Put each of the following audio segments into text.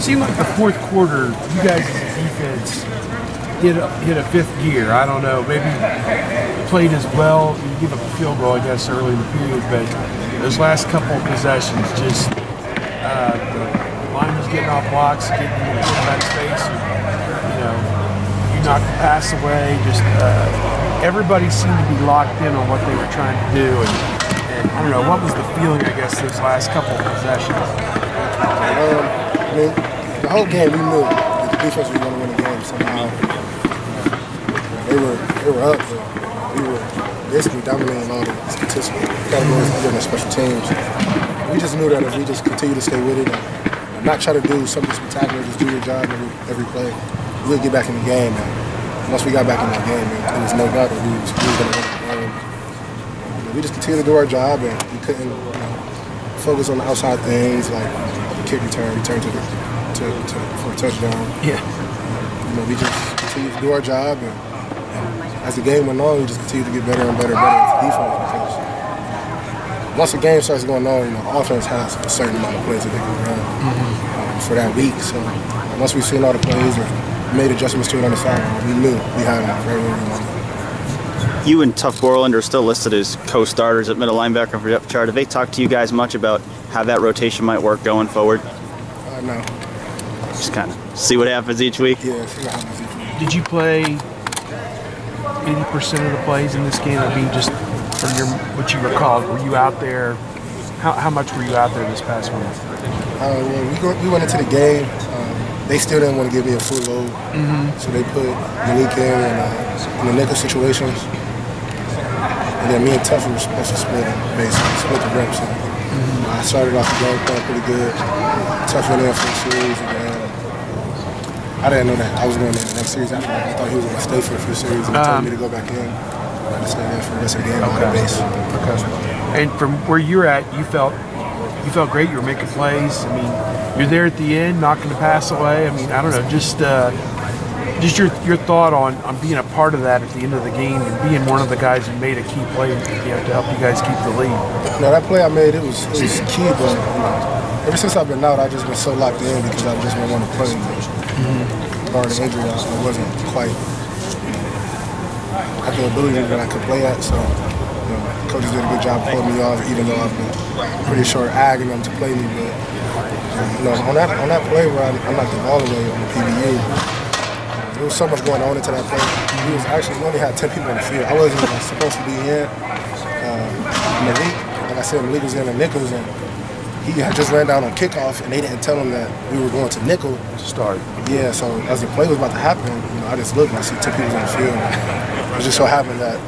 seemed like the fourth quarter, you guys' defense hit a fifth gear. I don't know, maybe played as well. You give up a field goal, I guess, early in the period, but those last couple of possessions, just the line was getting off blocks, getting in the quarterback's face. You knocked the pass away. Just everybody seemed to be locked in on what they were trying to do, and I don't know, what was the feeling, I guess, those last couple of possessions? I mean, the whole game we knew that the defense was going to win the game somehow. They were up, but we were basically dominating all the statistical categories and special teams. We just knew that if we just continue to stay with it and not try to do something spectacular, just do your job every play, we'll get back in the game. And once we got back in that game, there was no doubt that we was going to win the game. We just continued to do our job, and we couldn't focus on the outside things like the kick return for a touchdown. Yeah. We just continued to do our job, and as the game went on, we just continued to get better and better as defense. Because once the game starts going on, offense has a certain amount of plays that they can run for that week. So once we've seen all the plays and made adjustments to it on the side, we knew we had a very early moment. You and Tuff Borland are still listed as co-starters at middle linebacker for depth chart. Have they talked to you guys much about how that rotation might work going forward? No. Just kind of see what happens each week? Yeah, see what happens each week. Did you play 80% of the plays in this game? I mean, just from what you recall, were you out there? How much were you out there this past week? Well, we went into the game. They still didn't want to give me a full load, so they put Malik in the nickel situations. And then me and Tuff were supposed to split the reps. I started off the game playing pretty good. Tuff went in for the series, and I didn't know that I was going in the next series after that. I thought he was going to stay for a few series, and he told me to go back in and stay there for the rest of the game on the base. And from where you're at, you felt great. You were making plays. I mean, you're there at the end, knocking the pass away. I mean, I don't know, just your thought on being a part of that at the end of the game and being one of the guys who made a key play, to help you guys keep the lead. That play I made, it was key, but ever since I've been out, I've just been so locked in because I've just been wanting to play. Barring the injury, I wasn't quite at the ability that I could play at, so coaches did a good job pulling me off, even though I've been pretty sure agging them to play me. But on that play where I knocked the ball away on the PBU, there was so much going on into that play. We only had 10 people on the field. I wasn't even supposed to be in. Malik, like I said, Malik was in the nickels, and he had just ran down on kickoff, and they didn't tell him that we were going to nickel. Start. Yeah, so as the play was about to happen, I just looked and I see 10 people on the field. It just so happened that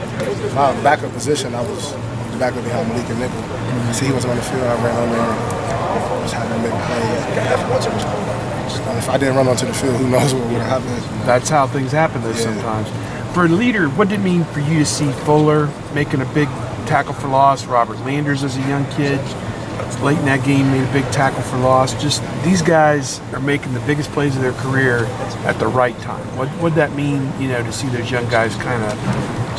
my backup position, I was the backup behind Malik and nickel. I see he wasn't on the field, I ran on there and just had to make a play. If I didn't run onto the field, who knows what would have happened. That's how things happen though sometimes. For a leader, what did it mean for you to see Fuller making a big tackle for loss, Robert Landers as a young kid, late in that game made a big tackle for loss? Just these guys are making the biggest plays of their career at the right time. What would that mean, to see those young guys kind of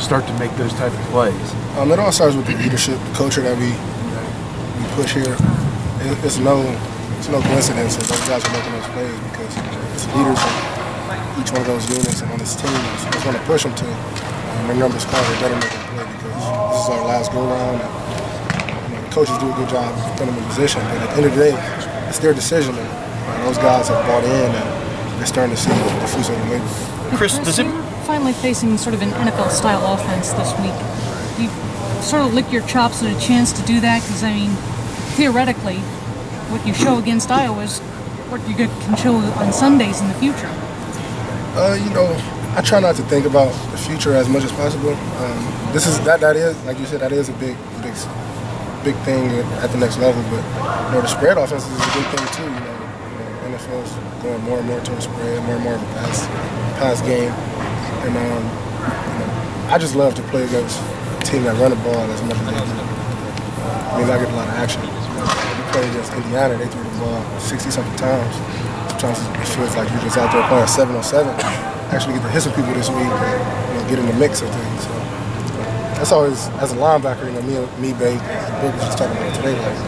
start to make those type of plays? It all starts with the leadership, the culture that we push here. It's no coincidence that those guys are making those plays because it's leaders in each one of those units and on this team. So it's going to push them to their numbers called. They better make a play because this is our last go around. And, coaches do a good job putting them in position, but at the end of the day, it's their decision. And those guys have bought in, and they're starting to see the fruits of the labor. Chris, does it finally facing sort of an NFL-style offense this week? You sort of lick your chops at a chance to do that because, I mean, theoretically, what you show against Iowa is what you can show on Sundays in the future. I try not to think about the future as much as possible. That is, like you said, that is a big thing at the next level. But the spread offense is a big thing too. NFL's going more and more towards spread, more and more of a pass game, and I just love to play against a team that run the ball as much as they do. I get a lot of action. We played against Indiana, they threw the ball 60-something times. Sometimes it feels like you're just out there playing 7-on-7. Actually get to hit some people this week and get in the mix of things. So that's always, as a linebacker, me, Bake, Book was just talking about it today. Like,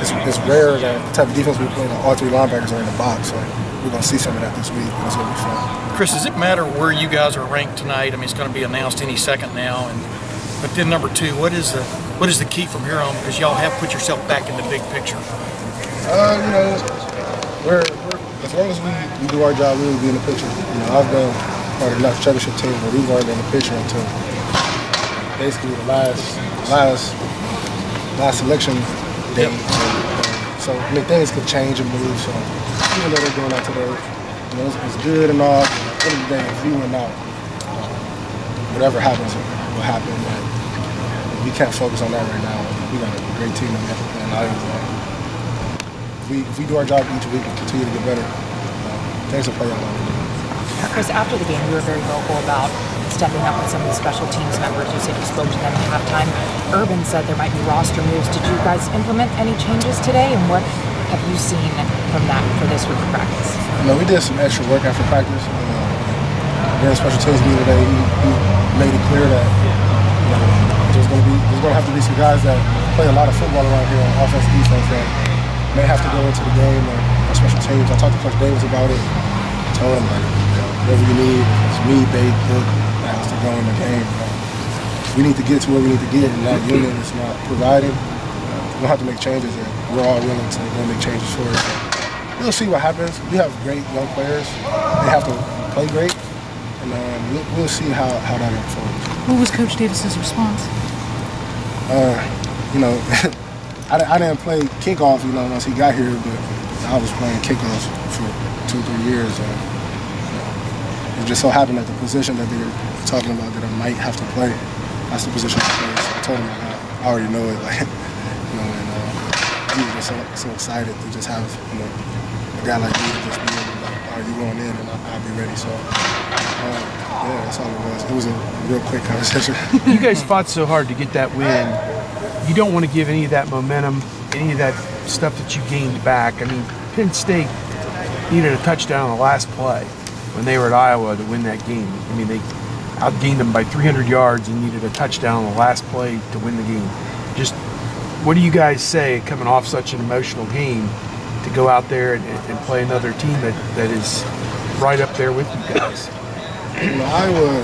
it's rare that the type of defense we play, that all three linebackers are in the box. So we're going to see some of that this week, and it's going to be fun. Chris, does it matter where you guys are ranked tonight? I mean, it's going to be announced any second now. But then number two, what is the key from here on? Because y'all have put yourself back in the big picture. You know, we're as long as we do our job, we will be in the picture. You know, I've been part of the national championship team where we weren't in the picture until basically the last selection day. So I mean, things could change and move. So even though they're going out today, you know, it's good and all. But at the end of the day, if we win out, whatever happens will happen. But we can't focus on that right now. We got a great team that we have to play in Iowa. If we do our job each week and continue to get better, things will play out. Chris, after the game, you were very vocal about stepping up with some of the special teams members. You said you spoke to them at halftime. Urban said there might be roster moves. Did you guys implement any changes today? And what have you seen from that for this week of practice? You know, we did some extra work after practice. During special teams meeting today, he made it clear that there's going to have to be some guys that play a lot of football around here on offense and defense that may have to go into the game or special teams. I talked to Coach Davis about it. I told him, like, whatever you need, if it's me, Bate, Cook, that has to go in the game. We need to get to where we need to get, and that unit is not providing. We don't have to make changes, and we're all willing to go make changes for it. So we'll see what happens. We have great young players. They have to play great, and we'll see how that unfolds. What was Coach Davis's response? You know, I didn't play kickoff, you know, once he got here, but I was playing kickoffs for 2 or 3 years. It just so happened that the position that they were talking about that I might have to play, that's the position I play. So I told him, like, I already know it, like, you know, and he was just so excited to just have, you know, a guy like me to just be able to, like, all right, you going in, and I'll be ready. So, yeah, that's all it was. It was a real quick conversation. You guys fought so hard to get that win. You don't want to give any of that momentum, any of that stuff that you gained back. I mean, Penn State needed a touchdown on the last play when they were at Iowa to win that game. I mean, they outgained them by 300 yards and needed a touchdown on the last play to win the game. Just what do you guys say coming off such an emotional game to go out there and play another team that is right up there with you guys? You know, Iowa,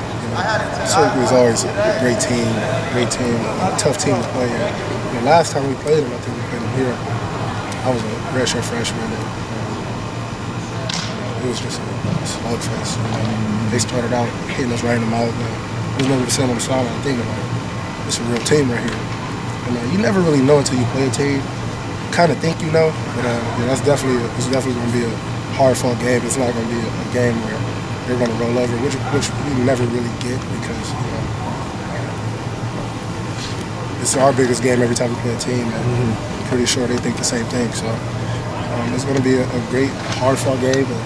certainly is always a great team, a tough team to play. And last time we played them, I think we played them here. I was a redshirt freshman, and it was just a slugfest. They started out hitting us right in the mouth. I remember saying on the sideline, I'm thinking, like, it's a real team right here. And you never really know until you play a team. You kind of think you know, but yeah, it's definitely going to be a hard-fought game. It's not going to be a game where they're going to roll over, which we never really get because, you know, it's our biggest game every time we play a team, and I'm pretty sure they think the same thing. So it's going to be a great, hard-fought game, but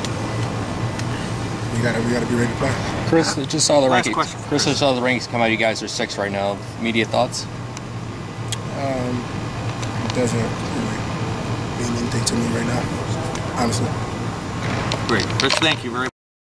we got to be ready to play. Chris, I just saw the Last rankings. question. Chris, I saw the rankings come out. You guys are 6th right now. Media thoughts? It doesn't really mean anything to me right now, honestly. Great. Chris, thank you very much.